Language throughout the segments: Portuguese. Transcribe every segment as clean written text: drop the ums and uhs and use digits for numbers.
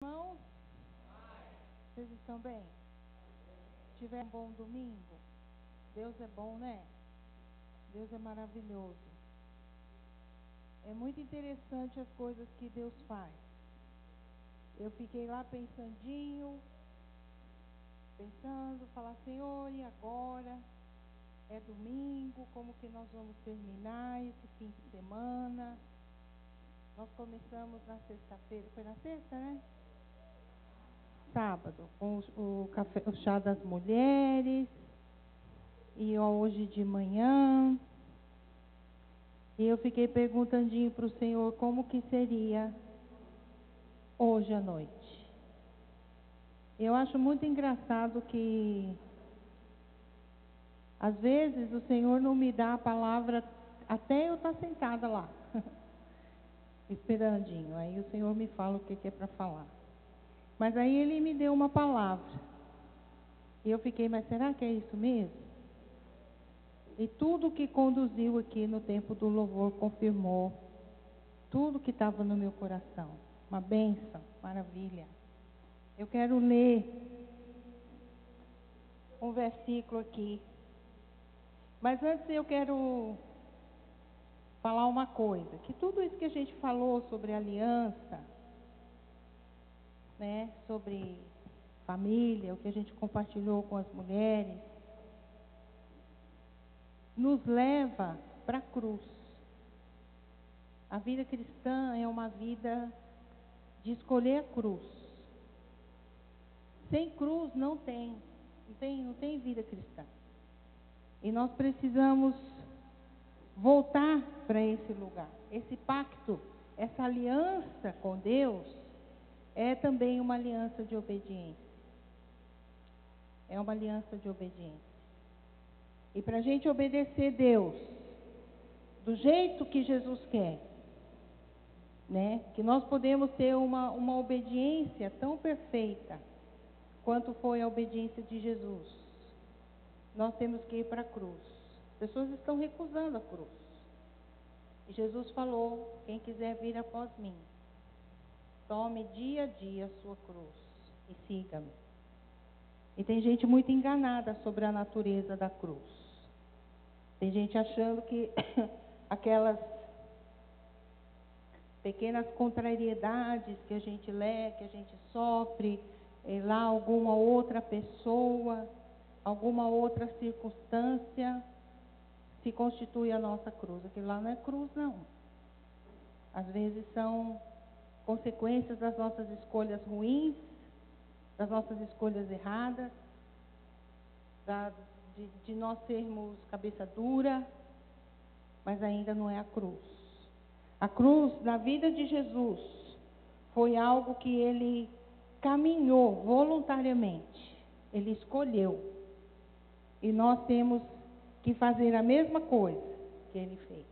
Irmãos, vocês estão bem? Tiver um bom domingo? Deus é bom, né? Deus é maravilhoso. É muito interessante as coisas que Deus faz. Eu fiquei lá pensando, falar, Senhor, e agora? É domingo, como que nós vamos terminar esse fim de semana? Nós começamos na sexta-feira, foi na sexta, né? Sábado, com o chá das mulheres, e hoje de manhã, e eu fiquei perguntandinho para o Senhor como que seria hoje à noite. Eu acho muito engraçado que, às vezes, o Senhor não me dá a palavra até eu estar sentada lá, esperandinho. Aí o Senhor me fala o que é para falar. Mas aí Ele me deu uma palavra. E eu fiquei, mas será que é isso mesmo? E tudo que conduziu aqui no tempo do louvor confirmou tudo que estava no meu coração. Uma bênção, maravilha. Eu quero ler um versículo aqui. Mas antes eu quero falar uma coisa. Que tudo isso que a gente falou sobre aliança, né, sobre família, o que a gente compartilhou com as mulheres, nos leva para a cruz. A vida cristã é uma vida de escolher a cruz. Sem cruz não tem vida cristã. E nós precisamos voltar para esse lugar. Esse pacto, essa aliança com Deus, é também uma aliança de obediência. É uma aliança de obediência. E para a gente obedecer Deus do jeito que Jesus quer, né? Que nós podemos ter uma obediência tão perfeita quanto foi a obediência de Jesus. Nós temos que ir para a cruz. As pessoas estão recusando a cruz. E Jesus falou, quem quiser vir após mim, tome dia a dia a sua cruz e siga-me. E tem gente muito enganada sobre a natureza da cruz. Tem gente achando que aquelas pequenas contrariedades que a gente lê, que a gente sofre, lá alguma outra pessoa, alguma outra circunstância, se constitui a nossa cruz. Aquilo lá não é cruz, não. Às vezes são consequências das nossas escolhas ruins, das nossas escolhas erradas, de nós sermos cabeça dura, mas ainda não é a cruz. A cruz, na vida de Jesus, foi algo que Ele caminhou voluntariamente. Ele escolheu. E nós temos que fazer a mesma coisa que Ele fez.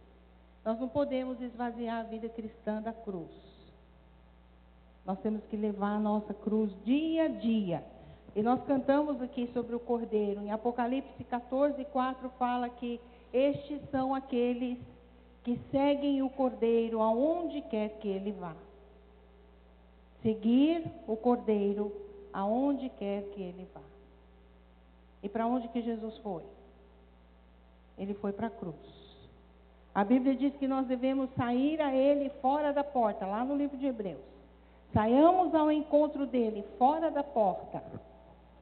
Nós não podemos esvaziar a vida cristã da cruz. Nós temos que levar a nossa cruz dia a dia. E nós cantamos aqui sobre o Cordeiro. Em Apocalipse 14:4 fala que estes são aqueles que seguem o Cordeiro aonde quer que ele vá. Seguir o Cordeiro aonde quer que ele vá. E para onde que Jesus foi? Ele foi para a cruz. A Bíblia diz que nós devemos sair a Ele fora da porta, lá no livro de Hebreus. Saiamos ao encontro dele fora da porta,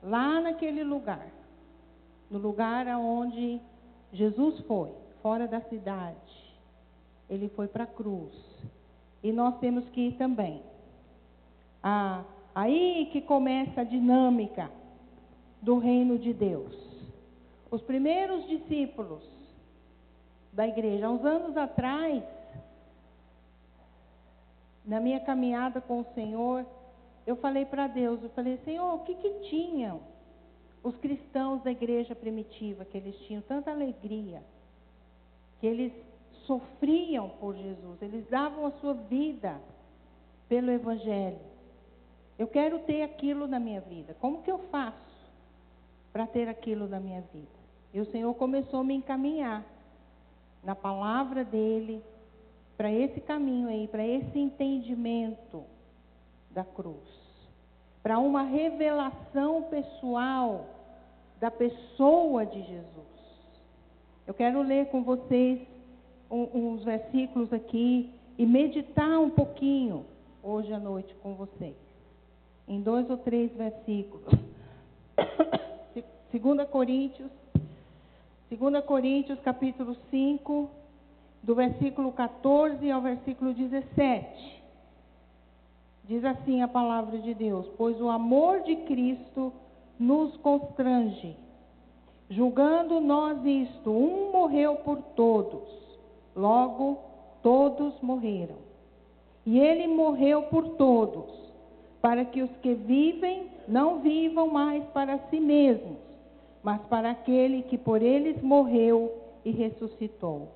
lá naquele lugar. No lugar aonde Jesus foi, fora da cidade. Ele foi para a cruz. E nós temos que ir também. Aí que começa a dinâmica do reino de Deus. Os primeiros discípulos da igreja, há uns anos atrás, na minha caminhada com o Senhor, eu falei para Deus, Senhor, o que tinham os cristãos da igreja primitiva, que eles tinham tanta alegria, que eles sofriam por Jesus, eles davam a sua vida pelo Evangelho. Eu quero ter aquilo na minha vida. Como que eu faço para ter aquilo na minha vida? E o Senhor começou a me encaminhar na palavra dEle, para esse caminho aí, para esse entendimento da cruz. para uma revelação pessoal da pessoa de Jesus. Eu quero ler com vocês uns versículos aqui e meditar um pouquinho hoje à noite com vocês, em 2 ou 3 versículos. 2 Coríntios, capítulo 5, do versículo 14 ao versículo 17. Diz assim a palavra de Deus: pois o amor de Cristo nos constrange, julgando nós isto, um morreu por todos, logo todos morreram. E ele morreu por todos, para que os que vivem não vivam mais para si mesmos, mas para aquele que por eles morreu e ressuscitou.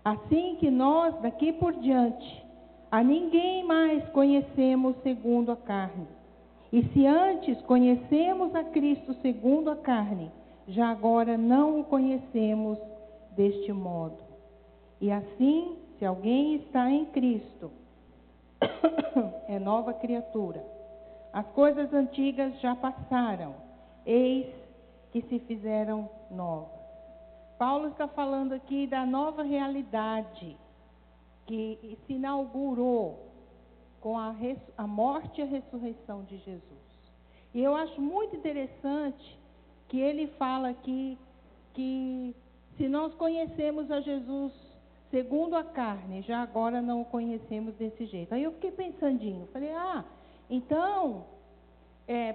Assim que nós, daqui por diante, a ninguém mais conhecemos segundo a carne. E se antes conhecemos a Cristo segundo a carne, já agora não o conhecemos deste modo. E assim, se alguém está em Cristo, é nova criatura. As coisas antigas já passaram, eis que se fizeram novas. Paulo está falando aqui da nova realidade que se inaugurou com a morte e a ressurreição de Jesus. E eu acho muito interessante que ele fala aqui que se nós conhecemos a Jesus segundo a carne, já agora não o conhecemos desse jeito. Aí eu fiquei pensandinho, falei, então,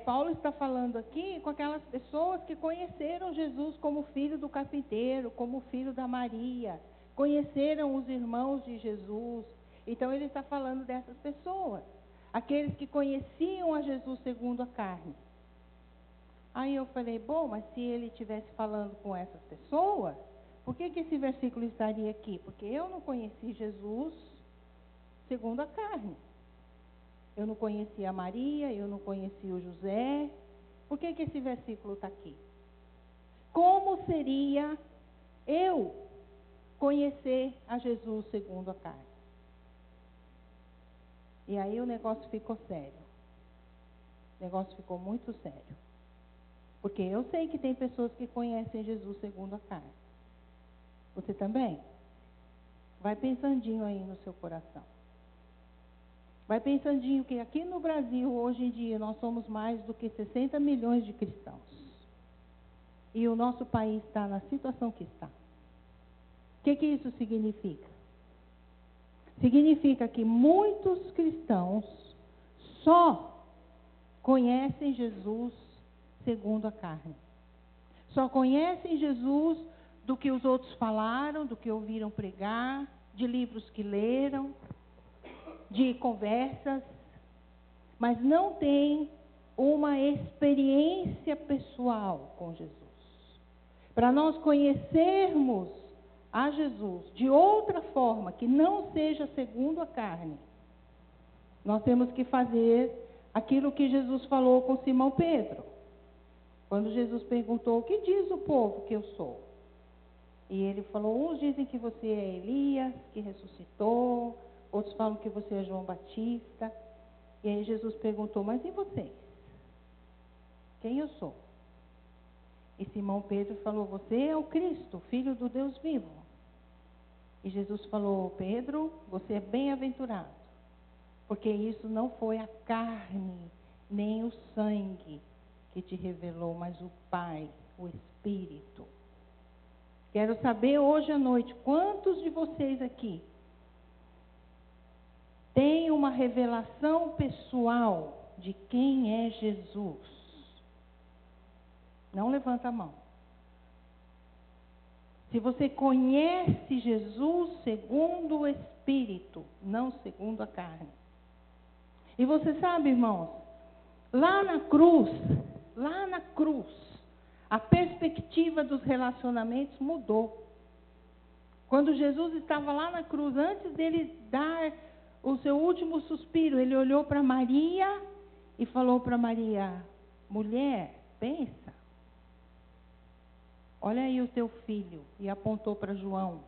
Paulo está falando aqui com aquelas pessoas que conheceram Jesus como filho do carpinteiro, como filho da Maria, conheceram os irmãos de Jesus. Então ele está falando dessas pessoas, aqueles que conheciam a Jesus segundo a carne. Aí eu falei, bom, mas se ele estivesse falando com essas pessoas, por que esse versículo estaria aqui? Porque eu não conheci Jesus segundo a carne. Eu não conhecia a Maria, eu não conhecia o José. Por que esse versículo está aqui? Como seria eu conhecer a Jesus segundo a carne? E aí o negócio ficou sério. O negócio ficou muito sério. Porque eu sei que tem pessoas que conhecem Jesus segundo a carne. Você também? Vai pensandinho aí no seu coração. Vai pensandinho que aqui no Brasil, hoje em dia, nós somos mais do que 60 milhões de cristãos. E o nosso país está na situação que está. O que isso significa? Significa que muitos cristãos só conhecem Jesus segundo a carne. Só conhecem Jesus do que os outros falaram, do que ouviram pregar, de livros que leram, de conversas, mas não tem uma experiência pessoal com Jesus. Para nós conhecermos a Jesus de outra forma, que não seja segundo a carne, nós temos que fazer aquilo que Jesus falou com Simão Pedro. Quando Jesus perguntou, o que diz o povo que eu sou? E ele falou, uns dizem que você é Elias, que ressuscitou, outros falam que você é João Batista. E aí Jesus perguntou, mas e vocês? Quem eu sou? E Simão Pedro falou, você é o Cristo, filho do Deus vivo. E Jesus falou, Pedro, você é bem-aventurado, porque isso não foi a carne, nem o sangue que te revelou, mas o Pai, o Espírito. Quero saber hoje à noite, quantos de vocês aqui têm uma revelação pessoal de quem é Jesus? Não levanta a mão. Se você conhece Jesus segundo o Espírito, não segundo a carne. E você sabe, irmãos, lá na cruz, a perspectiva dos relacionamentos mudou. Quando Jesus estava lá na cruz, antes dele dar o seu último suspiro, ele olhou para Maria e falou para Maria, mulher, pensa. Olha aí o teu filho. E apontou para João.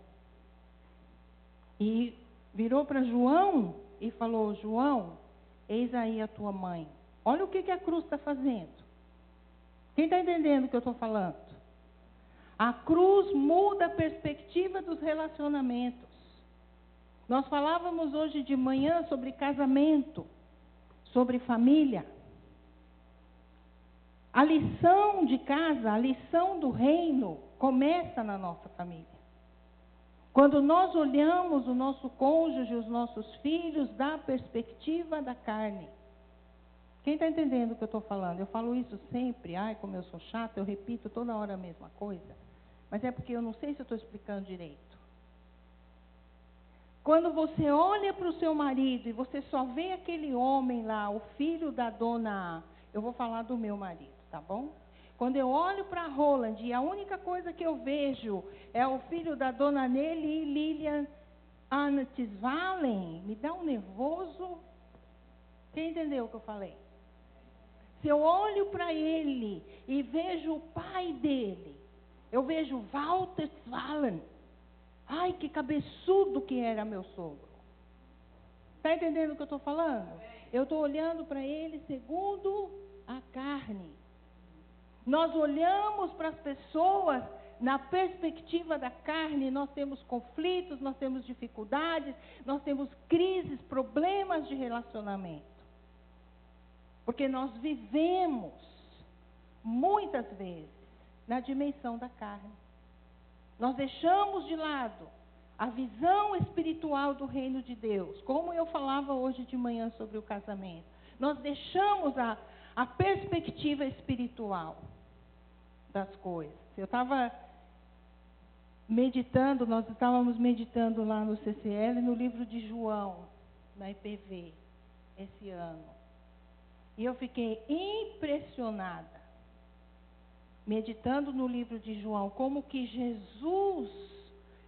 E virou para João e falou, João, eis aí a tua mãe. Olha o que a cruz está fazendo. Quem está entendendo o que eu estou falando? A cruz muda a perspectiva dos relacionamentos. Nós falávamos hoje de manhã sobre casamento, sobre família. A lição de casa, a lição do reino, começa na nossa família. Quando nós olhamos o nosso cônjuge, os nossos filhos, da perspectiva da carne. Quem está entendendo o que eu estou falando? Eu falo isso sempre, ai, como eu sou chata, eu repito toda hora a mesma coisa. Mas é porque eu não sei se eu estou explicando direito. Quando você olha para o seu marido e você só vê aquele homem lá, o filho da dona... Eu vou falar do meu marido, tá bom? Quando eu olho para Roland e a única coisa que eu vejo é o filho da dona Nelly Lilian Antisvalen, me dá um nervoso. Quem entendeu o que eu falei? Se eu olho para ele e vejo o pai dele, eu vejo Walter Svalen. Ai, que cabeçudo que era meu sogro. Está entendendo o que eu estou falando? Eu estou olhando para ele segundo a carne. Nós olhamos para as pessoas na perspectiva da carne, nós temos conflitos, nós temos dificuldades, nós temos crises, problemas de relacionamento. Porque nós vivemos, muitas vezes, na dimensão da carne. Nós deixamos de lado a visão espiritual do reino de Deus, como eu falava hoje de manhã sobre o casamento. Nós deixamos a perspectiva espiritual das coisas. Eu estava meditando, nós estávamos meditando lá no CCL, no livro de João, na IPV, esse ano. E eu fiquei impressionada, meditando no livro de João, como que Jesus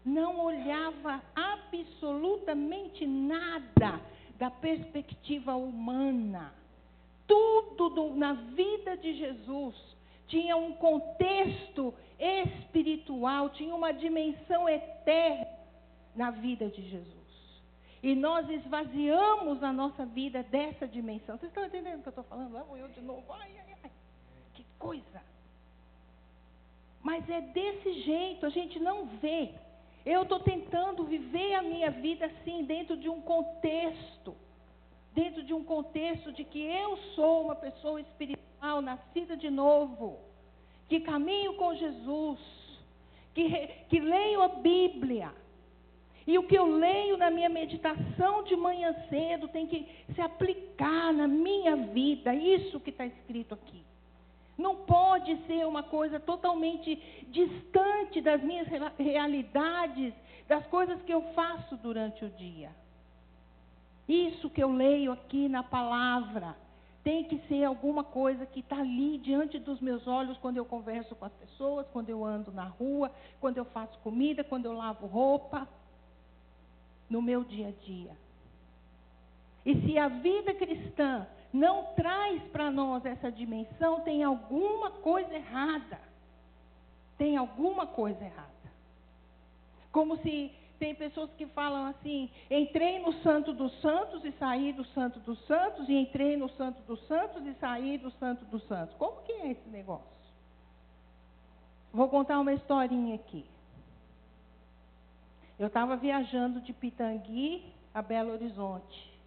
não olhava absolutamente nada da perspectiva humana. Tudo na vida de Jesus tinha um contexto espiritual, tinha uma dimensão eterna na vida de Jesus. E nós esvaziamos a nossa vida dessa dimensão. Vocês estão entendendo o que eu estou falando? Lá vou eu de novo. Ai, que coisa. Mas é desse jeito, a gente não vê. Eu estou tentando viver a minha vida assim, dentro de um contexto. Dentro de um contexto de que eu sou uma pessoa espiritual, nascida de novo, que caminho com Jesus, que leio a Bíblia. E o que eu leio na minha meditação de manhã cedo tem que se aplicar na minha vida, isso que está escrito aqui. Não pode ser uma coisa totalmente distante das minhas realidades, das coisas que eu faço durante o dia. Isso que eu leio aqui na palavra tem que ser alguma coisa que está ali diante dos meus olhos quando eu converso com as pessoas, quando eu ando na rua, quando eu faço comida, quando eu lavo roupa, no meu dia a dia. E se a vida cristã não traz para nós essa dimensão, tem alguma coisa errada. Tem alguma coisa errada. Como se tem pessoas que falam assim, entrei no Santo dos Santos e saí do Santo dos Santos, e entrei no Santo dos Santos e saí do Santo dos Santos. Como que é esse negócio? Vou contar uma historinha aqui. Eu estava viajando de Pitangui a Belo Horizonte,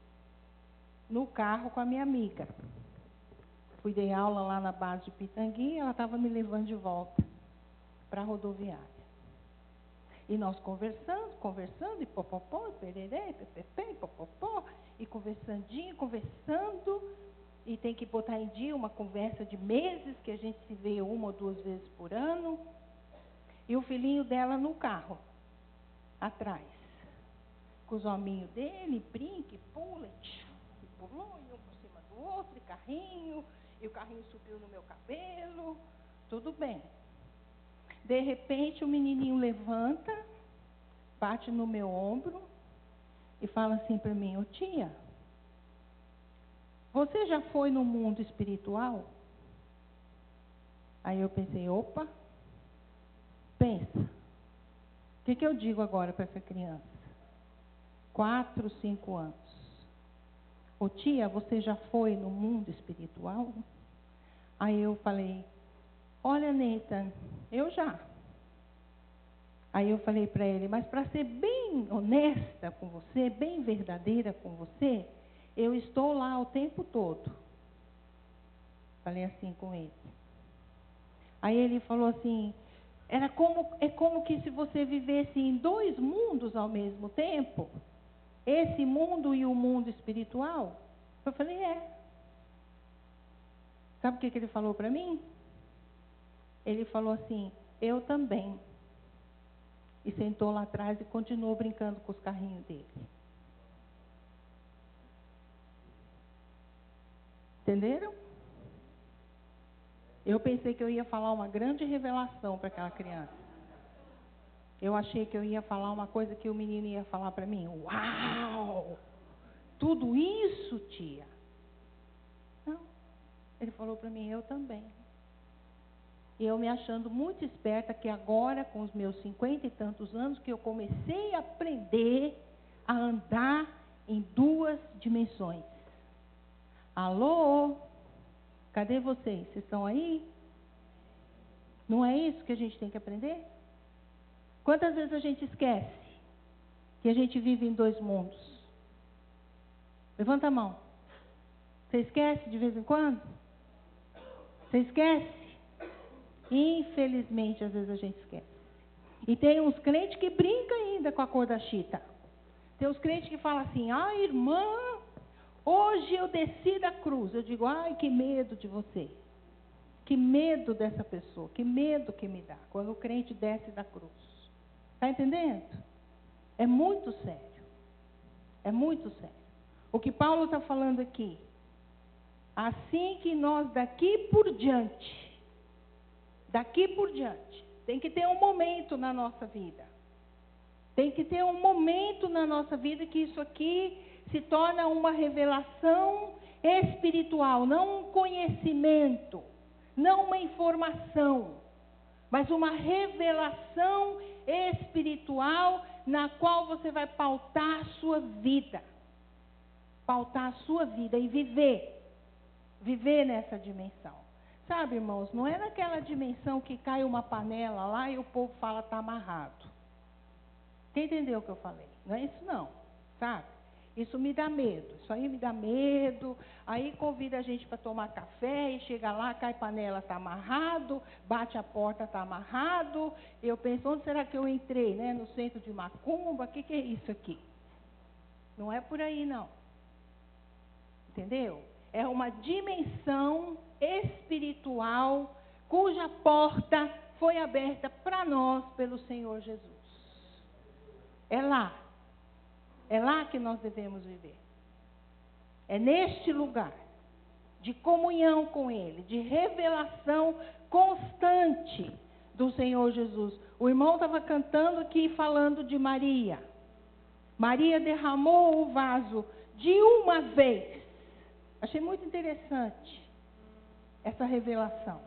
no carro com a minha amiga. Fui dar aula lá na base de Pitangui, ela estava me levando de volta para a rodoviária. E nós conversando, e popopó, e pereré, pepepé, popopó, e conversando, e tem que botar em dia uma conversa de meses, que a gente se vê 1 ou 2 vezes por ano, e o filhinho dela no carro, atrás, com os hominhos dele, brinca, e pula, e pulou, e um por cima do outro, e o carrinho subiu no meu cabelo, tudo bem. De repente, o menininho levanta, bate no meu ombro e fala assim para mim, ô tia, você já foi no mundo espiritual? Aí eu pensei, opa, pensa, o que eu digo agora para essa criança? 4, 5 anos. ô tia, você já foi no mundo espiritual? Aí eu falei, olha, Nathan, eu já. Aí eu falei para ele, mas para ser bem honesta com você, bem verdadeira com você, eu estou lá o tempo todo. Falei assim com ele. Aí ele falou assim, é como que se você vivesse em 2 mundos ao mesmo tempo, esse mundo e o mundo espiritual. Eu falei, é. Sabe o que ele falou para mim? Ele falou assim, eu também. E sentou lá atrás e continuou brincando com os carrinhos dele. Entenderam? Eu pensei que eu ia falar uma grande revelação para aquela criança. Eu achei que eu ia falar uma coisa que o menino ia falar para mim. Uau! Tudo isso, tia? Não. Ele falou para mim, eu também. E eu me achando muito esperta que agora, com os meus 50 e tantos anos, que eu comecei a aprender a andar em 2 dimensões. Alô? Cadê vocês? Vocês estão aí? Não é isso que a gente tem que aprender? Quantas vezes a gente esquece que a gente vive em 2 mundos? Levanta a mão. Você esquece de vez em quando? Você esquece? Infelizmente, às vezes a gente esquece. E tem uns crentes que brincam ainda com a cor da chita. Tem uns crentes que falam assim, irmã, hoje eu desci da cruz. Eu digo, ai, que medo de você. Que medo dessa pessoa, que medo que me dá quando o crente desce da cruz. Está entendendo? É muito sério. É muito sério. O que Paulo está falando aqui, assim que nós daqui por diante, tem que ter um momento na nossa vida. Tem que ter um momento na nossa vida que isso aqui se torna uma revelação espiritual, não um conhecimento, não uma informação, mas uma revelação espiritual na qual você vai pautar a sua vida. Pautar a sua vida e viver nessa dimensão. Sabe, irmãos, não é naquela dimensão que cai uma panela lá e o povo fala está amarrado. Quem entendeu o que eu falei? Não é isso não, sabe? Isso me dá medo, isso aí me dá medo. Aí convida a gente para tomar café e chega lá, cai panela, está amarrado, bate a porta, está amarrado. Eu penso, onde será que eu entrei? Né? No centro de macumba, o que é isso aqui? Não é por aí não. Entendeu? É uma dimensão espiritual cuja porta foi aberta para nós pelo Senhor Jesus. É lá que nós devemos viver. É neste lugar de comunhão com Ele, de revelação constante do Senhor Jesus. O irmão estava cantando aqui falando de Maria. Maria derramou o vaso de uma vez. Achei muito interessante essa revelação.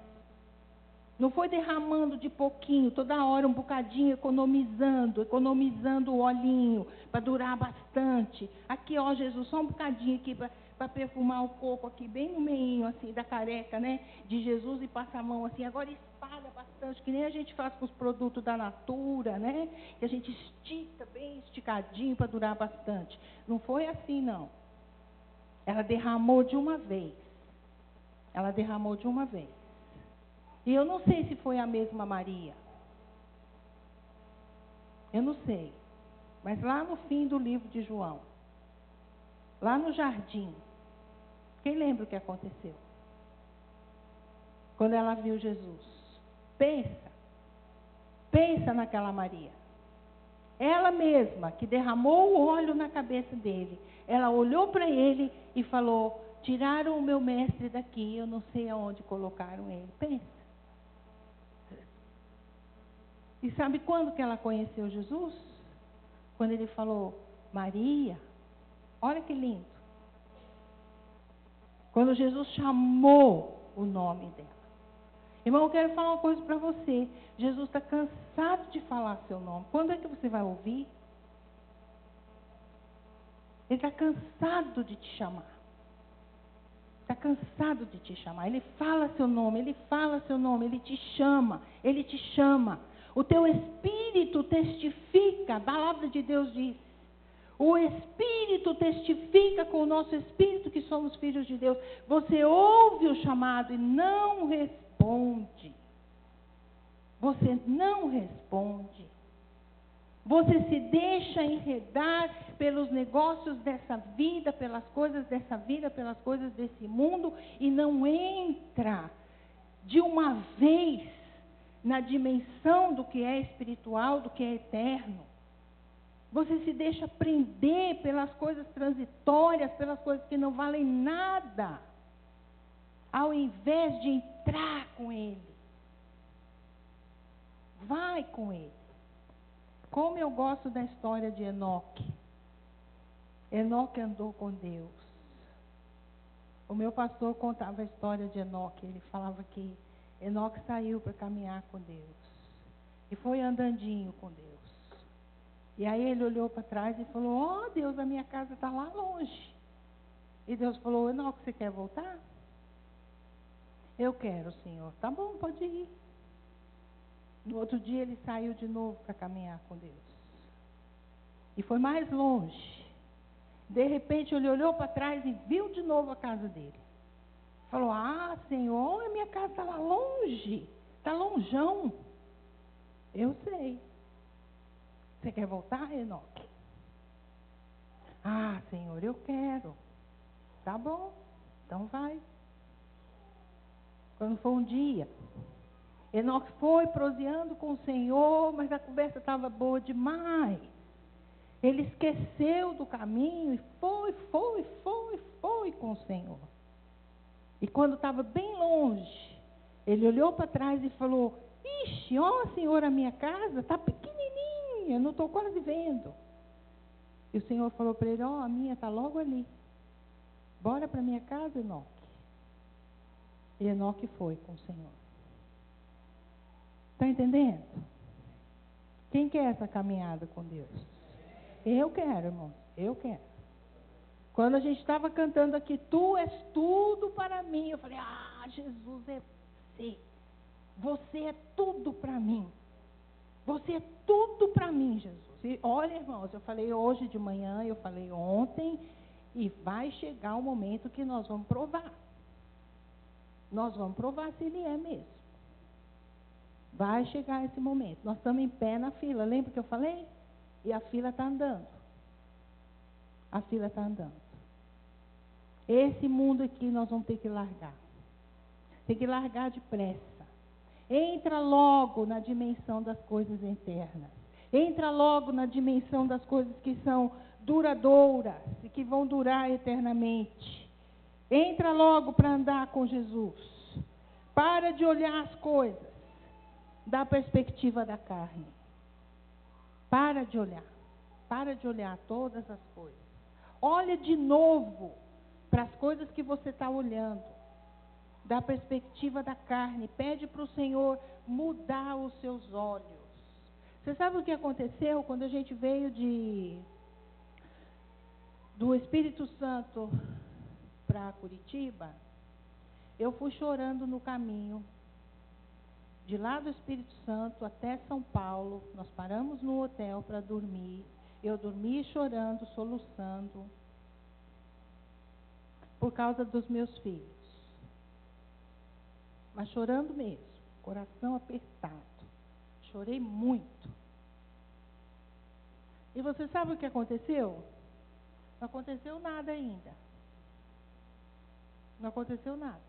Não foi derramando de pouquinho, toda hora um bocadinho, economizando o olhinho, para durar bastante. Aqui, ó, Jesus, só um bocadinho aqui para perfumar o coco aqui, bem no meio, assim, da careca, né, de Jesus, e passa a mão assim, agora espalha bastante, que nem a gente faz com os produtos da Natura, né, que a gente estica bem esticadinho para durar bastante. Não foi assim, não. Ela derramou de uma vez. E eu não sei se foi a mesma Maria. Eu não sei. Mas lá no fim do livro de João, lá no jardim, quem lembra o que aconteceu? Quando ela viu Jesus. Pensa naquela Maria. Ela mesma, que derramou o óleo na cabeça dele. Ela olhou para ele e falou, tiraram o meu mestre daqui, eu não sei aonde colocaram ele. Pensa. E sabe quando que ela conheceu Jesus? Quando ele falou, Maria. Olha que lindo. Quando Jesus chamou o nome dela. Irmão, eu quero falar uma coisa para você. Jesus está cansado de falar seu nome. Quando é que você vai ouvir? Ele está cansado de te chamar. está cansado de te chamar. Ele fala seu nome, ele fala seu nome, ele te chama, ele te chama. O teu espírito testifica, a palavra de Deus diz. O Espírito testifica com o nosso espírito que somos filhos de Deus. Você ouve o chamado e não responde. Você não responde. Você se deixa enredar pelos negócios dessa vida, pelas coisas dessa vida, pelas coisas desse mundo e não entra de uma vez na dimensão do que é espiritual, do que é eterno. Você se deixa prender pelas coisas transitórias, pelas coisas que não valem nada, ao invés de entrar com Ele. Vai com Ele. Como eu gosto da história de Enoque. Enoque andou com Deus. O meu pastor contava a história de Enoque. Ele falava que Enoque saiu para caminhar com Deus. E foi andandinho com Deus. E aí ele olhou para trás e falou, ó Deus, a minha casa está lá longe. E Deus falou, Enoque, você quer voltar? Eu quero, Senhor. Tá bom, pode ir. No outro dia ele saiu de novo para caminhar com Deus. E foi mais longe. De repente ele olhou para trás e viu de novo a casa dele. Falou, ah, Senhor, a minha casa está lá longe. Está lonjão. Eu sei. Você quer voltar, Enoque? Ah, Senhor, eu quero. Tá bom, então vai. Quando foi um dia, Enoque foi proseando com o Senhor, mas a conversa estava boa demais. Ele esqueceu do caminho e foi com o Senhor. E quando estava bem longe, ele olhou para trás e falou, ixi, ó Senhor, a minha casa está pequenininha, não estou quase vendo. E o Senhor falou para ele, ó, a minha está logo ali. Bora para minha casa, Enoque. E Enoque foi com o Senhor. Está entendendo? Quem quer essa caminhada com Deus? Eu quero, irmãos, eu quero. Quando a gente estava cantando aqui, tu és tudo para mim, eu falei, ah, Jesus é você. Você é tudo para mim. Você é tudo para mim, Jesus. E olha, irmãos, eu falei hoje de manhã, eu falei ontem, e vai chegar o momento que nós vamos provar. Nós vamos provar se Ele é mesmo. Vai chegar esse momento. Nós estamos em pé na fila, lembra que eu falei? E a fila está andando. A fila está andando. Esse mundo aqui nós vamos ter que largar. Tem que largar depressa. Entra logo na dimensão das coisas eternas. Entra logo na dimensão das coisas que são duradouras e que vão durar eternamente. Entra logo para andar com Jesus. Para de olhar as coisas da perspectiva da carne. Para de olhar. Para de olhar todas as coisas. Olha de novo para as coisas que você está olhando. Da perspectiva da carne. Pede para o Senhor mudar os seus olhos. Você sabe o que aconteceu quando a gente veio do Espírito Santo para Curitiba? Eu fui chorando no caminho. De lá do Espírito Santo até São Paulo. Nós paramos no hotel para dormir. Eu dormi chorando, soluçando. Por causa dos meus filhos. Mas chorando mesmo, coração apertado. Chorei muito. E você sabe o que aconteceu? Não aconteceu nada ainda. Não aconteceu nada.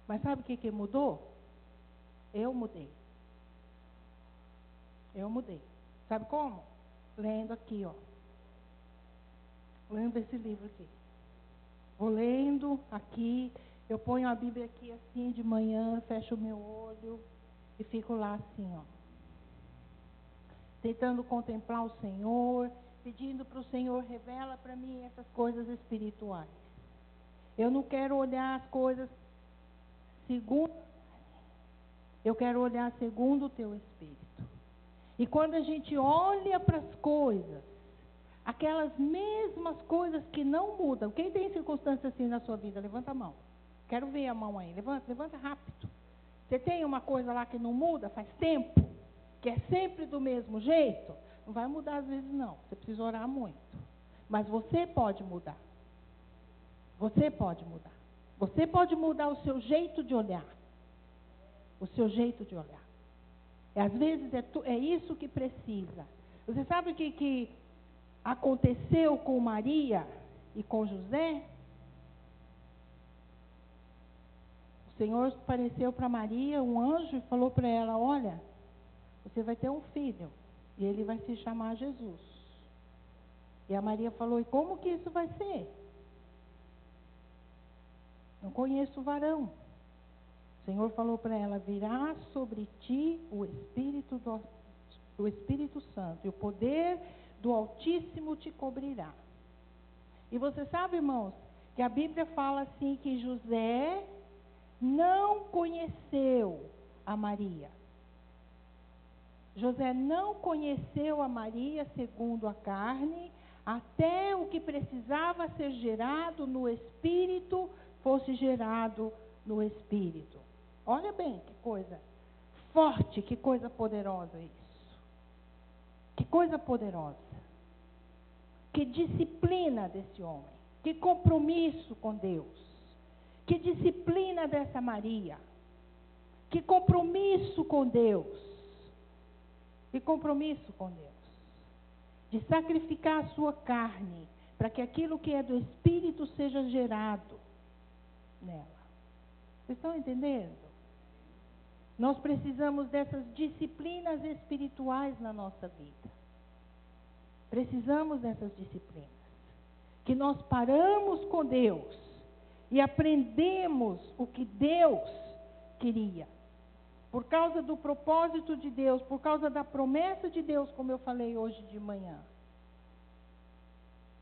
Mas sabe o que mudou? Eu mudei. Eu mudei. Sabe como? Lendo aqui, ó. Lendo esse livro aqui. Vou lendo aqui. Eu ponho a Bíblia aqui assim de manhã, fecho o meu olho e fico lá assim, ó. Tentando contemplar o Senhor, pedindo para o Senhor, revela para mim essas coisas espirituais. Eu não quero olhar as coisas segundo, eu quero olhar segundo o teu Espírito. E quando a gente olha para as coisas, aquelas mesmas coisas que não mudam. Quem tem circunstâncias assim na sua vida? Levanta a mão. Quero ver a mão aí. Levanta rápido. Você tem uma coisa lá que não muda faz tempo, que é sempre do mesmo jeito? Não vai mudar às vezes não. Você precisa orar muito. Mas você pode mudar. Você pode mudar. Você pode mudar o seu jeito de olhar. O seu jeito de olhar. Às vezes é isso que precisa. Você sabe o que aconteceu com Maria e com José? O Senhor apareceu para Maria, um anjo, e falou para ela: olha, você vai ter um filho, e ele vai se chamar Jesus. E a Maria falou: e como que isso vai ser? Não conheço o varão. O Senhor falou para ela: virá sobre ti o Espírito Santo, e o poder do Altíssimo te cobrirá. E você sabe, irmãos, que a Bíblia fala assim, que José não conheceu a Maria. José não conheceu a Maria segundo a carne, até o que precisava ser gerado no Espírito fosse gerado no Espírito. Olha bem que coisa forte, que coisa poderosa isso. Que coisa poderosa. Que disciplina desse homem. Que compromisso com Deus. Que disciplina dessa Maria. Que compromisso com Deus. Que compromisso com Deus. De sacrificar a sua carne, para que aquilo que é do Espírito seja gerado nela. Vocês estão entendendo? Nós precisamos dessas disciplinas espirituais na nossa vida. Precisamos dessas disciplinas. Que nós paramos com Deus e aprendemos o que Deus queria. Por causa do propósito de Deus, por causa da promessa de Deus, como eu falei hoje de manhã.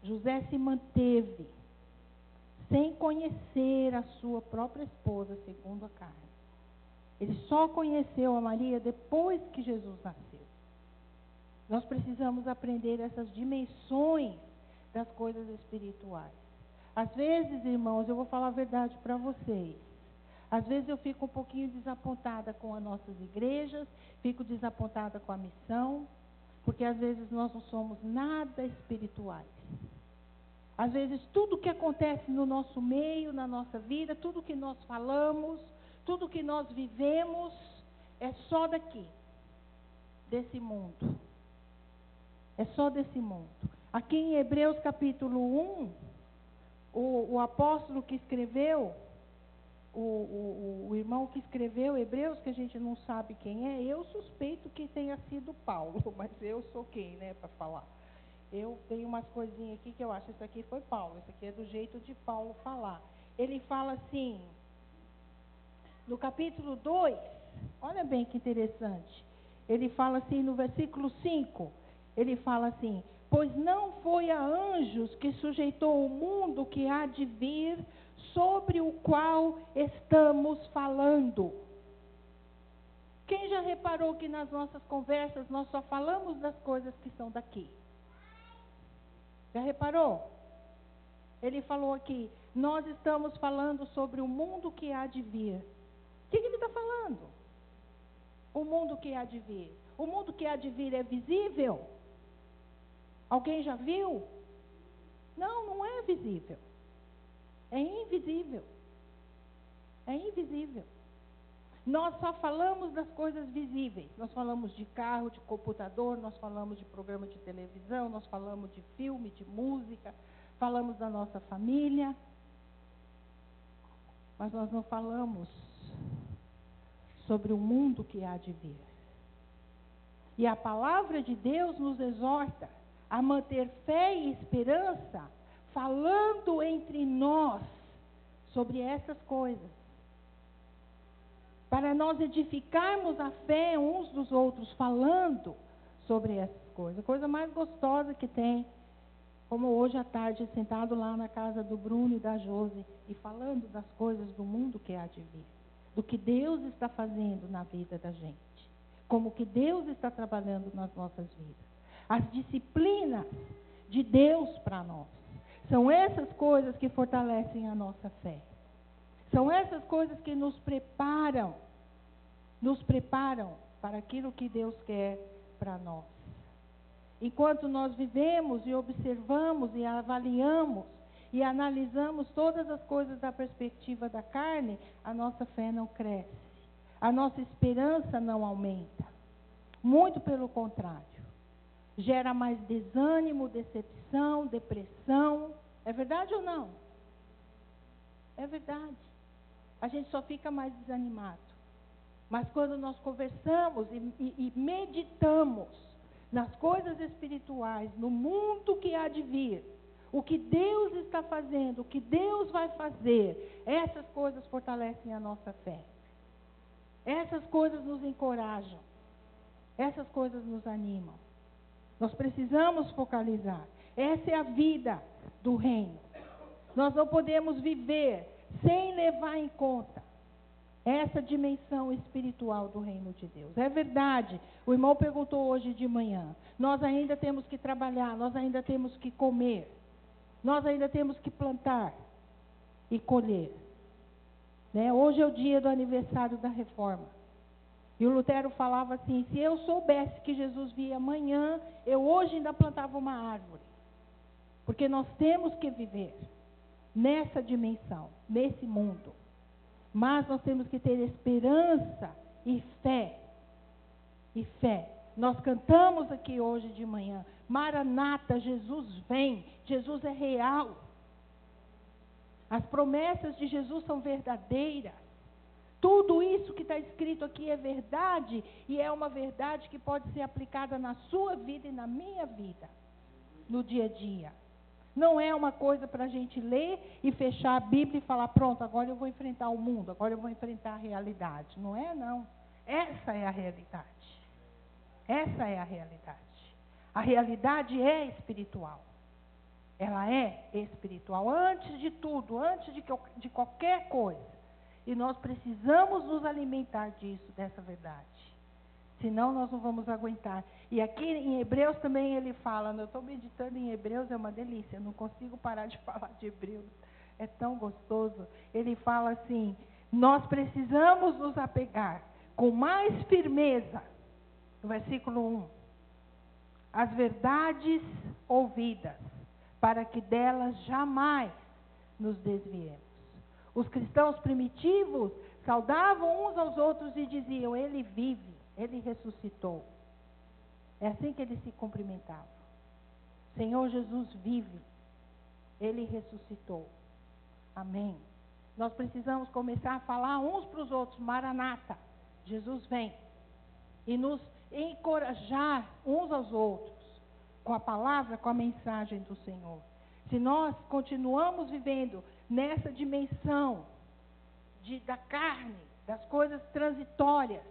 José se manteve sem conhecer a sua própria esposa, segundo a carne. Ele só conheceu a Maria depois que Jesus nasceu. Nós precisamos aprender essas dimensões das coisas espirituais. Às vezes, irmãos, eu vou falar a verdade para vocês. Às vezes eu fico um pouquinho desapontada com as nossas igrejas, fico desapontada com a missão, porque às vezes nós não somos nada espirituais. Às vezes tudo que acontece no nosso meio, na nossa vida, tudo que nós falamos, tudo que nós vivemos, é só daqui, desse mundo. É só desse mundo. Aqui em Hebreus capítulo 1, o apóstolo que escreveu, o irmão que escreveu Hebreus, que a gente não sabe quem é, eu suspeito que tenha sido Paulo, mas eu sou quem, né, para falar. Eu tenho umas coisinhas aqui que eu acho, isso aqui foi Paulo, isso aqui é do jeito de Paulo falar. Ele fala assim, no capítulo 2, olha bem que interessante, ele fala assim no versículo 5, ele fala assim: pois não foi a anjos que sujeitou o mundo que há de vir, sobre o qual estamos falando. Quem já reparou que nas nossas conversas nós só falamos das coisas que são daqui? Já reparou? Ele falou aqui, nós estamos falando sobre o mundo que há de vir. O que ele está falando? O mundo que há de vir. O mundo que há de vir é visível? Alguém já viu? Não, não é visível. É invisível. É invisível. Nós só falamos das coisas visíveis. Nós falamos de carro, de computador, nós falamos de programa de televisão, nós falamos de filme, de música, falamos da nossa família. Mas nós não falamos sobre o mundo que há de vir. E a palavra de Deus nos exorta a manter fé e esperança, falando entre nós sobre essas coisas. Para nós edificarmos a fé uns dos outros, falando sobre essas coisas. A coisa mais gostosa que tem, como hoje à tarde, sentado lá na casa do Bruno e da Josi, e falando das coisas do mundo que há de vir. Do que Deus está fazendo na vida da gente. Como que Deus está trabalhando nas nossas vidas. As disciplinas de Deus para nós. São essas coisas que fortalecem a nossa fé. São essas coisas que nos preparam para aquilo que Deus quer para nós. Enquanto nós vivemos e observamos e avaliamos e analisamos todas as coisas da perspectiva da carne, a nossa fé não cresce. A nossa esperança não aumenta. Muito pelo contrário. Gera mais desânimo, decepção, depressão. É verdade ou não? É verdade. A gente só fica mais desanimado. Mas quando nós conversamos e meditamos nas coisas espirituais, no mundo que há de vir, o que Deus está fazendo, o que Deus vai fazer, essas coisas fortalecem a nossa fé. Essas coisas nos encorajam. Essas coisas nos animam. Nós precisamos focalizar. Essa é a vida do reino. Nós não podemos viver sem levar em conta essa dimensão espiritual do reino de Deus. É verdade. O irmão perguntou hoje de manhã. Nós ainda temos que trabalhar, nós ainda temos que comer. Nós ainda temos que plantar e colher. Né? Hoje é o dia do aniversário da reforma. E o Lutero falava assim, se eu soubesse que Jesus via amanhã, eu hoje ainda plantava uma árvore. Porque nós temos que viver nessa dimensão, nesse mundo. Mas nós temos que ter esperança e fé. E fé. Nós cantamos aqui hoje de manhã, Maranata, Jesus vem, Jesus é real. As promessas de Jesus são verdadeiras. Tudo isso que está escrito aqui é verdade, e é uma verdade que pode ser aplicada na sua vida e na minha vida, no dia a dia. Não é uma coisa para a gente ler e fechar a Bíblia e falar, pronto, agora eu vou enfrentar o mundo, agora eu vou enfrentar a realidade. Não é, não. Essa é a realidade. Essa é a realidade. A realidade é espiritual. Ela é espiritual. Antes de tudo, antes de qualquer coisa. E nós precisamos nos alimentar disso, dessa verdade. Senão nós não vamos aguentar. E aqui em Hebreus também ele fala, eu estou meditando em Hebreus, é uma delícia, eu não consigo parar de falar de Hebreus. É tão gostoso. Ele fala assim, nós precisamos nos apegar com mais firmeza, no versículo 1, as verdades ouvidas, para que delas jamais nos desviemos. Os cristãos primitivos saudavam uns aos outros e diziam, ele vive, ele ressuscitou. É assim que eles se cumprimentavam. Senhor Jesus vive, ele ressuscitou. Amém. Nós precisamos começar a falar uns para os outros, Maranata, Jesus vem. E nos encorajar uns aos outros, com a palavra, com a mensagem do Senhor. Se nós continuamos vivendo nessa dimensão da carne, das coisas transitórias,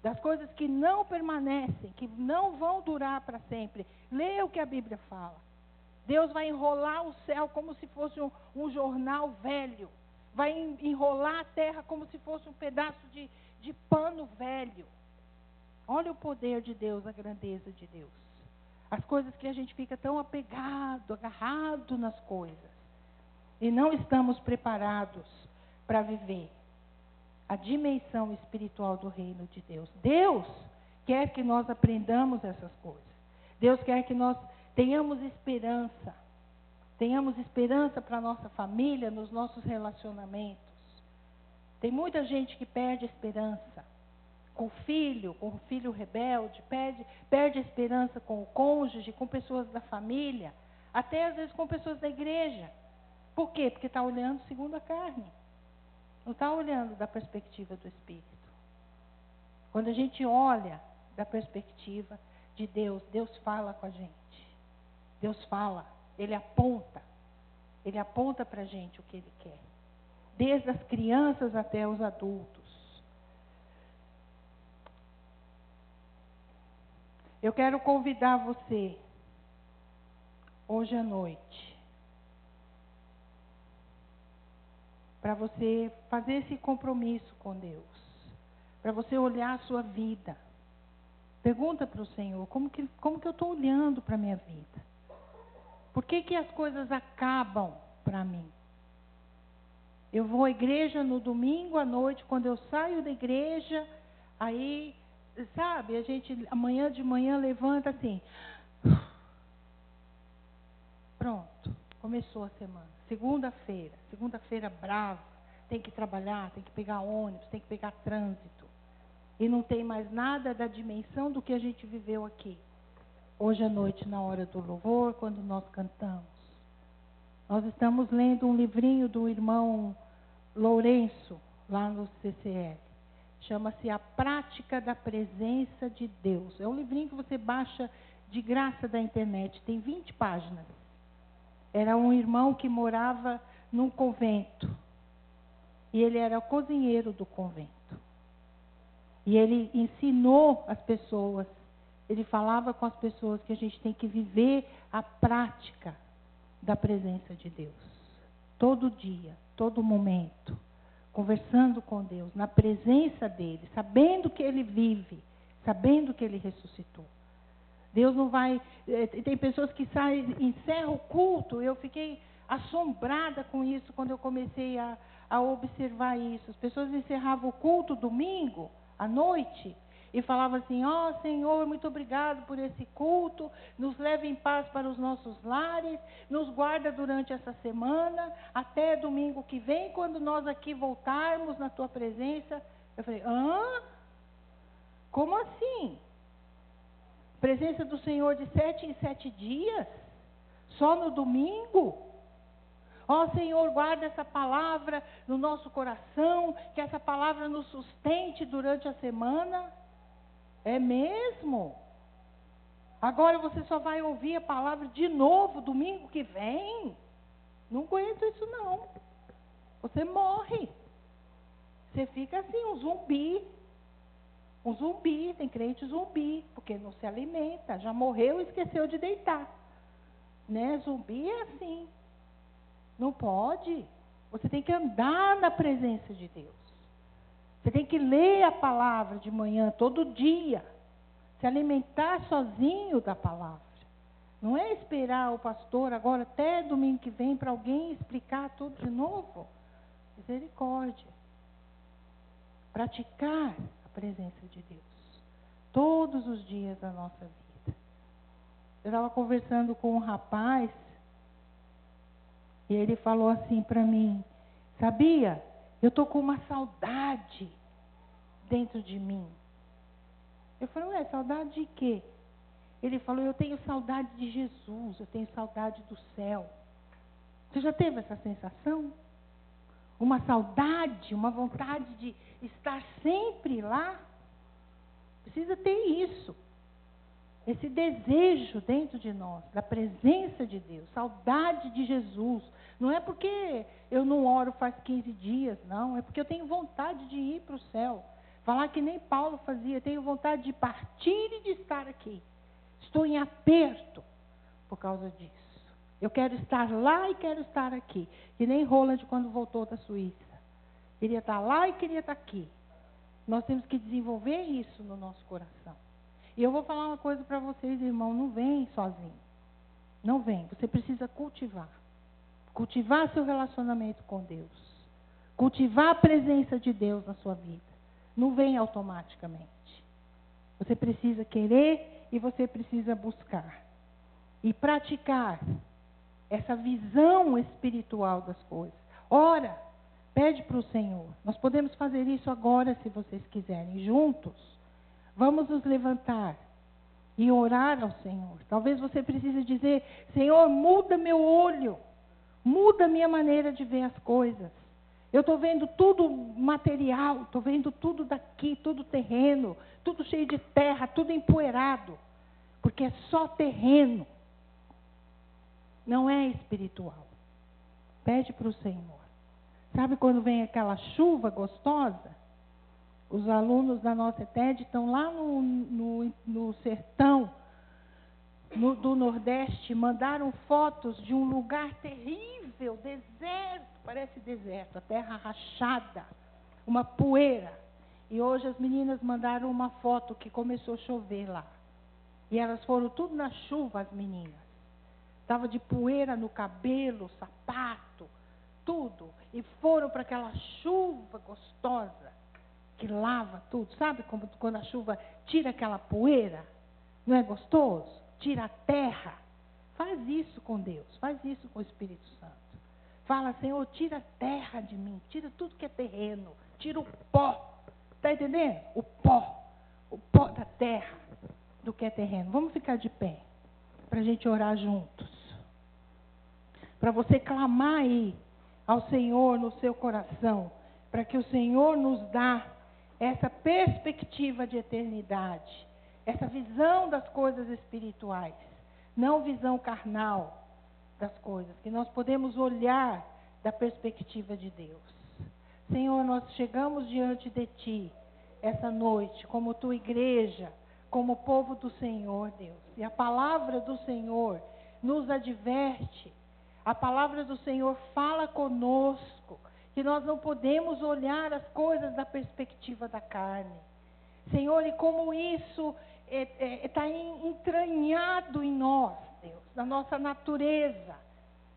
das coisas que não permanecem, que não vão durar para sempre. Leia o que a Bíblia fala. Deus vai enrolar o céu como se fosse um jornal velho. Vai enrolar a terra como se fosse um pedaço de pano velho. Olha o poder de Deus, a grandeza de Deus. As coisas que a gente fica tão apegado, agarrado nas coisas. E não estamos preparados para viver a dimensão espiritual do reino de Deus. Deus quer que nós aprendamos essas coisas. Deus quer que nós tenhamos esperança. Tenhamos esperança para a nossa família, nos nossos relacionamentos. Tem muita gente que perde a esperança. Com o filho rebelde, perde a esperança com o cônjuge, com pessoas da família, até às vezes com pessoas da igreja. Por quê? Porque está olhando segundo a carne. Não está olhando da perspectiva do Espírito. Quando a gente olha da perspectiva de Deus, Deus fala com a gente. Deus fala, Ele aponta para a gente o que Ele quer. Desde as crianças até os adultos. Eu quero convidar você, hoje à noite, para você fazer esse compromisso com Deus, para você olhar a sua vida. Pergunta para o Senhor, como que eu estou olhando para a minha vida? Por que que as coisas acabam para mim? Eu vou à igreja no domingo à noite, quando eu saio da igreja, aí, sabe, a gente amanhã de manhã levanta assim. Pronto, começou a semana. Segunda-feira brava, tem que trabalhar, tem que pegar ônibus, tem que pegar trânsito. E não tem mais nada da dimensão do que a gente viveu aqui. Hoje à noite, na hora do louvor, quando nós cantamos. Nós estamos lendo um livrinho do irmão Lourenço, lá no CCL. Chama-se A Prática da Presença de Deus. É um livrinho que você baixa de graça da internet. Tem 20 páginas. Era um irmão que morava num convento. E ele era o cozinheiro do convento. E ele ensinou as pessoas, ele falava com as pessoas que a gente tem que viver a prática da presença de Deus. Todo dia, todo momento, conversando com Deus, na presença dele, sabendo que ele vive, sabendo que ele ressuscitou. Deus não vai... Tem pessoas que saem, encerram o culto. Eu fiquei assombrada com isso quando eu comecei a observar isso. As pessoas encerravam o culto domingo à noite e falavam assim: ó Senhor, muito obrigado por esse culto, nos leve em paz para os nossos lares, nos guarda durante essa semana, até domingo que vem, quando nós aqui voltarmos na tua presença. Eu falei: hã? Como assim? Presença do Senhor de 7 em 7 dias? Só no domingo? Ó Senhor, guarda essa palavra no nosso coração, que essa palavra nos sustente durante a semana. É mesmo? Agora você só vai ouvir a palavra de novo domingo que vem? Não aguento isso não. Você morre. Você fica assim, um zumbi. Um zumbi, tem crente zumbi, porque não se alimenta, já morreu e esqueceu de deitar. Né? Zumbi é assim. Não pode. Você tem que andar na presença de Deus. Você tem que ler a palavra de manhã, todo dia. Se alimentar sozinho da palavra. Não é esperar o pastor agora até domingo que vem para alguém explicar tudo de novo. Misericórdia. Praticar a presença de Deus. Todos os dias da nossa vida. Eu estava conversando com um rapaz. E ele falou assim para mim: sabia, eu estou com uma saudade dentro de mim. Eu falei: ué, saudade de quê? Ele falou: eu tenho saudade de Jesus, eu tenho saudade do céu. Você já teve essa sensação? Uma saudade, uma vontade de estar sempre lá? Precisa ter isso. Esse desejo dentro de nós, da presença de Deus, saudade de Jesus. Não é porque eu não oro faz 15 dias, não. É porque eu tenho vontade de ir para o céu. Falar que nem Paulo fazia, tenho vontade de partir e de estar aqui. Estou em aperto por causa disso. Eu quero estar lá e quero estar aqui. Que nem Roland quando voltou da Suíça. Queria estar lá e queria estar aqui. Nós temos que desenvolver isso no nosso coração. E eu vou falar uma coisa para vocês, irmão, não vem sozinho. Não vem, você precisa cultivar. Cultivar seu relacionamento com Deus. Cultivar a presença de Deus na sua vida. Não vem automaticamente. Você precisa querer e você precisa buscar. E praticar essa visão espiritual das coisas. Ora, pede para o Senhor. Nós podemos fazer isso agora, se vocês quiserem, juntos. Vamos nos levantar e orar ao Senhor. Talvez você precise dizer: Senhor, muda meu olho. Muda a minha maneira de ver as coisas. Eu estou vendo tudo material, estou vendo tudo daqui, tudo terreno, tudo cheio de terra, tudo empoeirado. Porque é só terreno. Não é espiritual. Pede para o Senhor. Sabe quando vem aquela chuva gostosa? Os alunos da nossa ETED estão lá no sertão do Nordeste, mandaram fotos de um lugar terrível, deserto, parece deserto, a terra rachada, uma poeira. E hoje as meninas mandaram uma foto que começou a chover lá. E elas foram tudo na chuva, as meninas. estava de poeira no cabelo, sapato, tudo. E foram para aquela chuva gostosa, que lava tudo. Sabe como quando a chuva tira aquela poeira? Não é gostoso? Tira a terra. Faz isso com Deus, faz isso com o Espírito Santo. Fala, Senhor, tira a terra de mim, tira tudo que é terreno, tira o pó. Está entendendo? O pó da terra, do que é terreno. Vamos ficar de pé, para a gente orar juntos. Para você clamar aí ao Senhor no seu coração, para que o Senhor nos dá essa perspectiva de eternidade, essa visão das coisas espirituais, não visão carnal das coisas, que nós podemos olhar da perspectiva de Deus. Senhor, nós chegamos diante de Ti essa noite, como Tua igreja, como povo do Senhor, Deus. E a palavra do Senhor nos adverte, a palavra do Senhor fala conosco, que nós não podemos olhar as coisas da perspectiva da carne. Senhor, e como isso está entranhado em nós, Deus, na nossa natureza,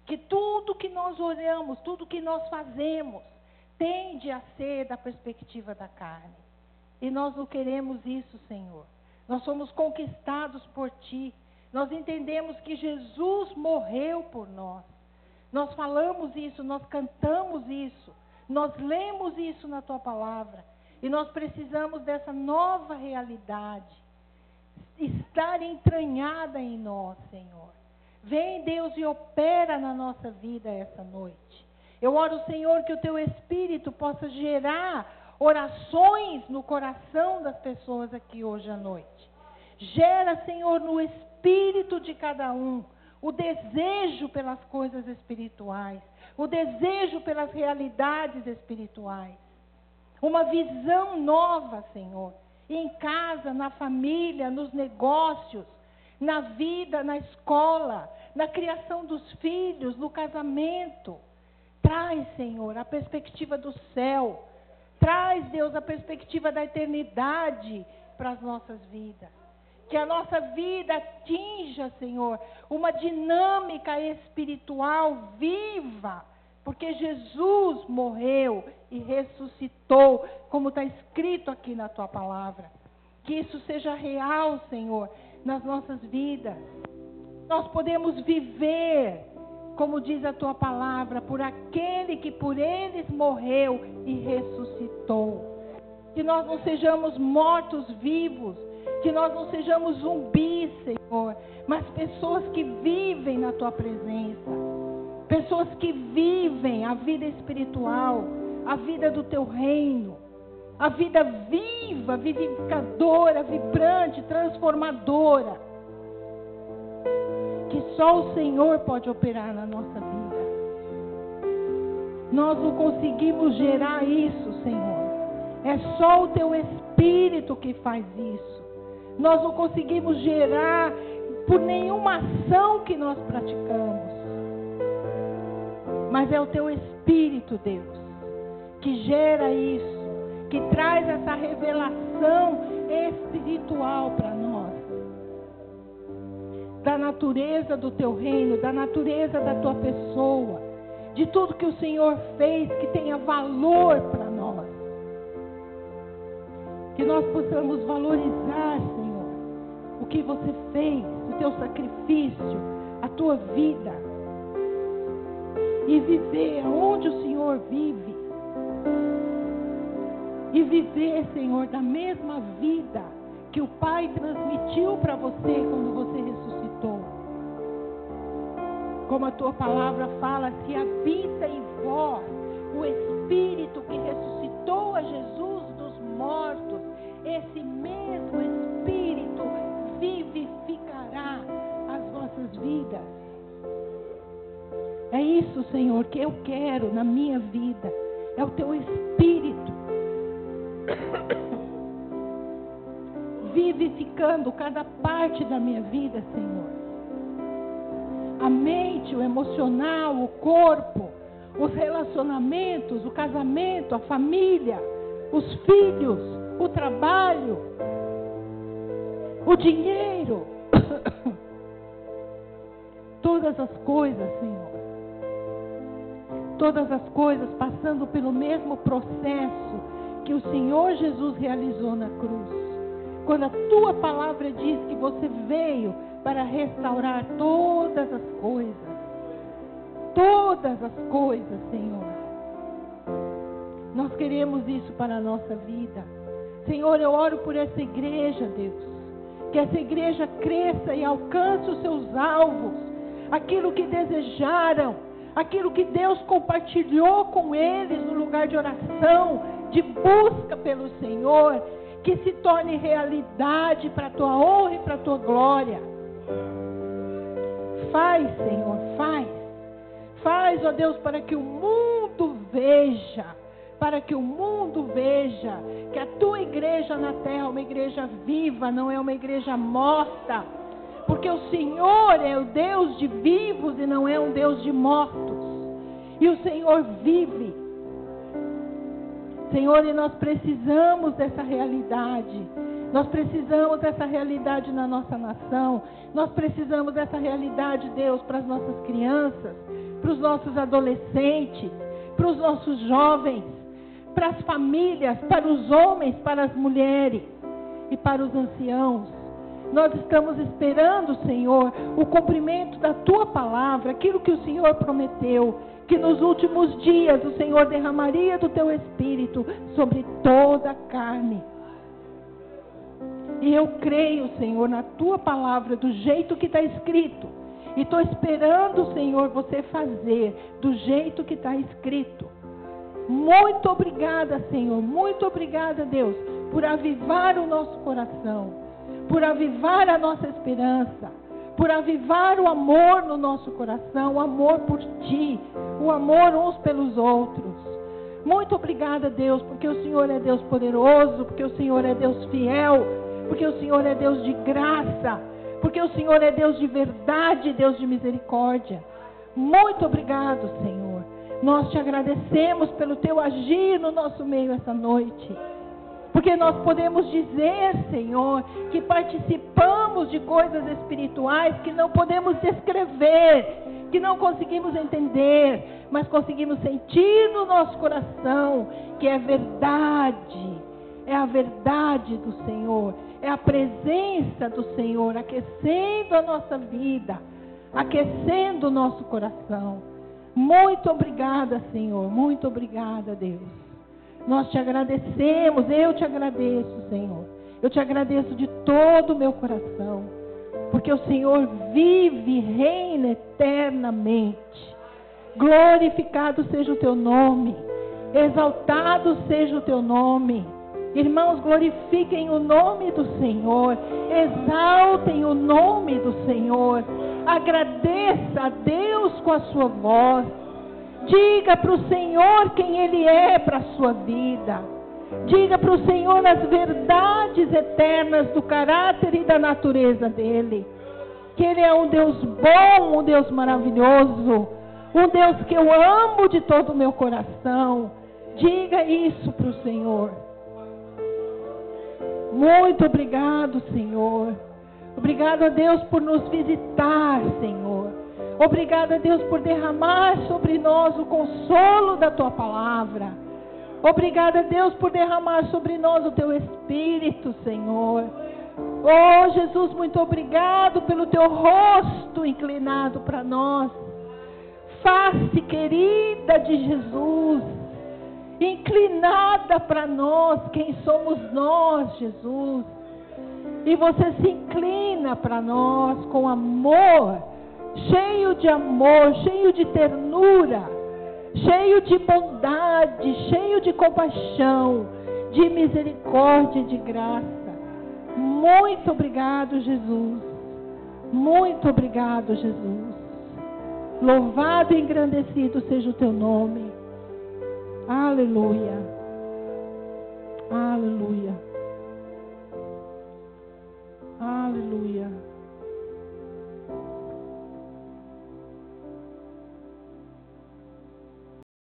que tudo que nós olhamos, tudo que nós fazemos, tende a ser da perspectiva da carne. E nós não queremos isso, Senhor. Nós somos conquistados por Ti. Nós entendemos que Jesus morreu por nós. Nós falamos isso, nós cantamos isso, nós lemos isso na Tua palavra. E nós precisamos dessa nova realidade estar entranhada em nós, Senhor. Vem, Deus, e opera na nossa vida essa noite. Eu oro, Senhor, que o Teu Espírito possa gerar orações no coração das pessoas aqui hoje à noite. Gera, Senhor, no espírito de cada um o desejo pelas coisas espirituais, o desejo pelas realidades espirituais. Uma visão nova, Senhor, em casa, na família, nos negócios, na vida, na escola, na criação dos filhos, no casamento. Traz, Senhor, a perspectiva do céu. Traz, Deus, a perspectiva da eternidade para as nossas vidas. Que a nossa vida atinja, Senhor, uma dinâmica espiritual viva. Porque Jesus morreu e ressuscitou, como está escrito aqui na Tua palavra. Que isso seja real, Senhor, nas nossas vidas. Nós podemos viver, como diz a Tua palavra, por aquele que por eles morreu e ressuscitou. Que nós não sejamos mortos-vivos, que nós não sejamos zumbis, Senhor, mas pessoas que vivem na Tua presença. Pessoas que vivem a vida espiritual, a vida do Teu reino, a vida viva, vivificadora, vibrante, transformadora, que só o Senhor pode operar na nossa vida. Nós não conseguimos gerar isso, Senhor. É só o Teu Espírito que faz isso. Nós não conseguimos gerar por nenhuma ação que nós praticamos. Mas é o Teu Espírito, Deus, que gera isso, que traz essa revelação espiritual para nós. Da natureza do Teu reino, da natureza da Tua pessoa, de tudo que o Senhor fez, que tenha valor para nós. Que nós possamos valorizar, Senhor, o que Você fez, o Teu sacrifício, a Tua vida. E viver onde o Senhor vive. E viver, Senhor, da mesma vida que o Pai transmitiu para você quando você ressuscitou. Como a Tua palavra fala, se habita em vós o Espírito que ressuscitou a Jesus dos mortos, esse mesmo Espírito vivificará as vossas vidas. É isso, Senhor, que eu quero na minha vida. É o Teu Espírito vivificando cada parte da minha vida, Senhor. A mente, o emocional, o corpo, os relacionamentos, o casamento, a família, os filhos, o trabalho, o dinheiro. Todas todas as coisas, Senhor. Todas as coisas passando pelo mesmo processo que o Senhor Jesus realizou na cruz. Quando a tua palavra diz que você veio para restaurar todas as coisas. Todas as coisas, Senhor. Nós queremos isso para a nossa vida. Senhor, eu oro por essa igreja, Deus. Que essa igreja cresça e alcance os seus alvos. Aquilo que desejaram. Aquilo que Deus compartilhou com eles no lugar de oração, de busca pelo Senhor, que se torne realidade para a tua honra e para a tua glória. Faz, Senhor, faz. Faz, ó Deus, para que o mundo veja, que a tua igreja na terra é uma igreja viva, não é uma igreja morta. Porque o Senhor é o Deus de vivos e não é um Deus de mortos. E o Senhor vive. Senhor, e nós precisamos dessa realidade. Nós precisamos dessa realidade na nossa nação. Nós precisamos dessa realidade, Deus, para as nossas crianças, para os nossos adolescentes, para os nossos jovens, para as famílias, para os homens, para as mulheres e para os anciãos. Nós estamos esperando, Senhor, o cumprimento da tua palavra, aquilo que o Senhor prometeu, que nos últimos dias o Senhor derramaria do teu Espírito sobre toda a carne. E eu creio, Senhor, na tua palavra, do jeito que está escrito. E estou esperando, Senhor, você fazer do jeito que está escrito. Muito obrigada, Senhor, muito obrigada, Deus, por avivar o nosso coração. Por avivar a nossa esperança, por avivar o amor no nosso coração, o amor por Ti, o amor uns pelos outros. Muito obrigada, Deus, porque o Senhor é Deus poderoso, porque o Senhor é Deus fiel, porque o Senhor é Deus de graça, porque o Senhor é Deus de verdade, Deus de misericórdia. Muito obrigado, Senhor. Nós Te agradecemos pelo Teu agir no nosso meio essa noite. Porque nós podemos dizer, Senhor, que participamos de coisas espirituais que não podemos descrever, que não conseguimos entender, mas conseguimos sentir no nosso coração que é verdade, é a verdade do Senhor, é a presença do Senhor aquecendo a nossa vida, aquecendo o nosso coração. Muito obrigada, Senhor, muito obrigada, Deus. Nós Te agradecemos, eu Te agradeço, Senhor. Eu Te agradeço de todo o meu coração, porque o Senhor vive e reina eternamente. Glorificado seja o Teu nome, exaltado seja o Teu nome. Irmãos, glorifiquem o nome do Senhor, exaltem o nome do Senhor, agradeça a Deus com a sua voz. Diga para o Senhor quem Ele é para a sua vida. Diga para o Senhor as verdades eternas do caráter e da natureza dEle. Que Ele é um Deus bom, um Deus maravilhoso, um Deus que eu amo de todo o meu coração. Diga isso para o Senhor. Muito obrigado, Senhor. Obrigado a Deus por nos visitar, Senhor. Obrigado a Deus por derramar sobre nós o consolo da Tua palavra. Obrigado a Deus por derramar sobre nós o Teu Espírito, Senhor. Oh, Jesus, muito obrigado pelo Teu rosto inclinado para nós. Face querida de Jesus, inclinada para nós, quem somos nós, Jesus. E você se inclina para nós com amor, cheio de amor, cheio de ternura, cheio de bondade, cheio de compaixão, de misericórdia e de graça. Muito obrigado, Jesus. Muito obrigado, Jesus. Louvado e engrandecido seja o Teu nome. Aleluia. Aleluia.